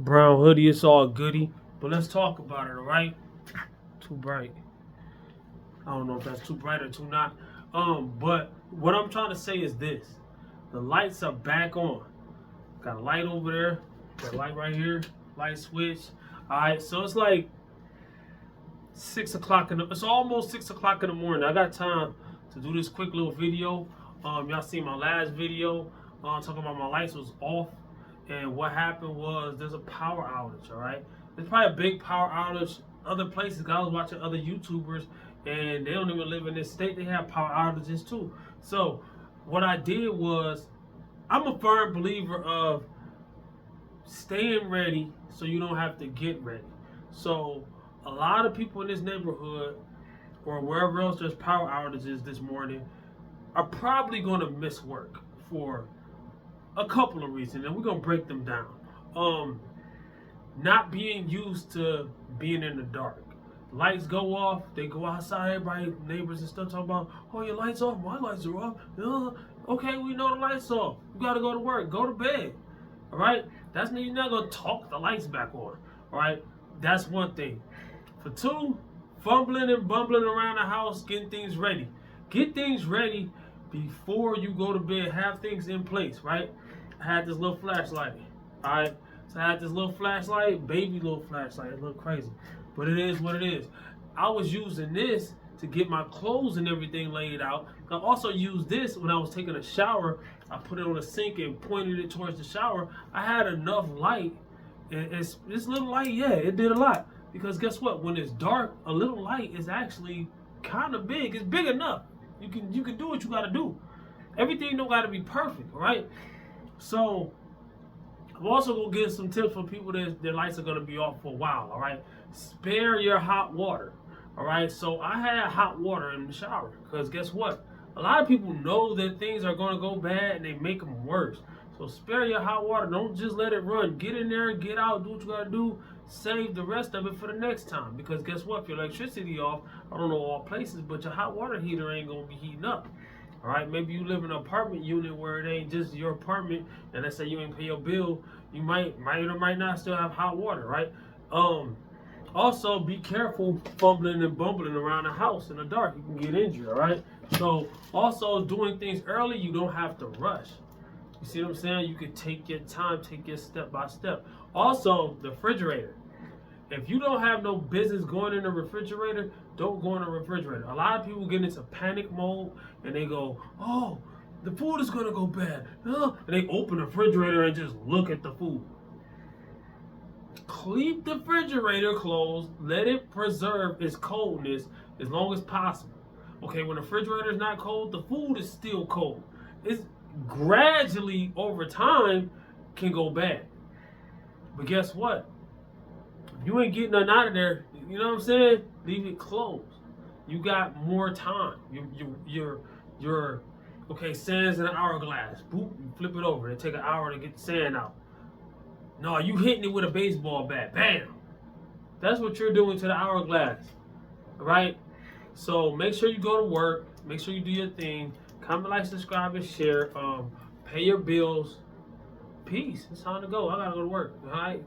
Brown hoodie, it's all goody. But let's talk about it, alright? Too bright. I don't know if that's too bright or too not. But what I'm trying to say is this. The lights are back on. Got a light over there. Got a light right here. Light switch. Alright, so it's like 6 o'clock it's almost 6 o'clock in the morning. I got time to do this quick little video. Y'all seen my last video talking about my lights was off. And what happened was there's a power outage, all right? There's probably a big power outage other places. I was watching other YouTubers, and they don't even live in this state. They have power outages too. So what I did was, I'm a firm believer of staying ready so you don't have to get ready. So a lot of people in this neighborhood or wherever else there's power outages this morning are probably going to miss work for a couple of reasons, and we're gonna break them down. Not being used to being in the dark. Lights go off, they go outside, everybody, neighbors and stuff talking about, oh, your lights off, my lights are off. Okay, we know the lights off. You gotta go to work, go to bed. All right? That's you're not gonna talk the lights back on. All right? That's one thing. For two, fumbling and bumbling around the house, getting things ready. Get things ready before you go to bed. Have things in place, right? I had this little flashlight, all right? So I had this little flashlight, baby little flashlight. It looked crazy, but it is what it is. I was using this to get my clothes and everything laid out. I also used this when I was taking a shower. I put it on the sink and pointed it towards the shower. I had enough light, and this little light, yeah, it did a lot. Because guess what? When it's dark, a little light is actually kind of big. It's big enough. You can do what you gotta do. Everything don't gotta be perfect, all right? So I'm also gonna give some tips for people that their lights are gonna be off for a while, all right? Spare your hot water, all right? So I had hot water in the shower because guess what? A lot of people know that things are gonna go bad and they make them worse. So spare your hot water. Don't just let it run. Get in there, get out, do what you gotta do. Save the rest of it for the next time. Because guess what? If your electricity off, I don't know all places, but your hot water heater ain't gonna be heating up. All right, maybe you live in an apartment unit where it ain't just your apartment, and let's say you ain't pay your bill, you might or might not still have hot water, right? Also, be careful fumbling and bumbling around the house in the dark. You can get injured, all right? So, also doing things early, you don't have to rush. You see what I'm saying? You can take your time, take your step by step. Also, the refrigerator. If you don't have no business going in the refrigerator, don't go in the refrigerator. A lot of people get into panic mode and they go, oh, the food is gonna go bad. And they open the refrigerator and just look at the food. Keep the refrigerator closed. Let it preserve its coldness as long as possible. Okay, when the refrigerator is not cold, the food is still cold. It's gradually over time can go bad. But guess what? You ain't getting nothing out of there. You know what I'm saying? Leave it closed. You got more time. You're okay. Sand's in an hourglass. Boop, you flip it over. It take an hour to get the sand out. No, you hitting it with a baseball bat. Bam. That's what you're doing to the hourglass. All right. So make sure you go to work. Make sure you do your thing. Comment, like, subscribe, and share. Pay your bills. Peace. It's time to go. I gotta go to work. All right.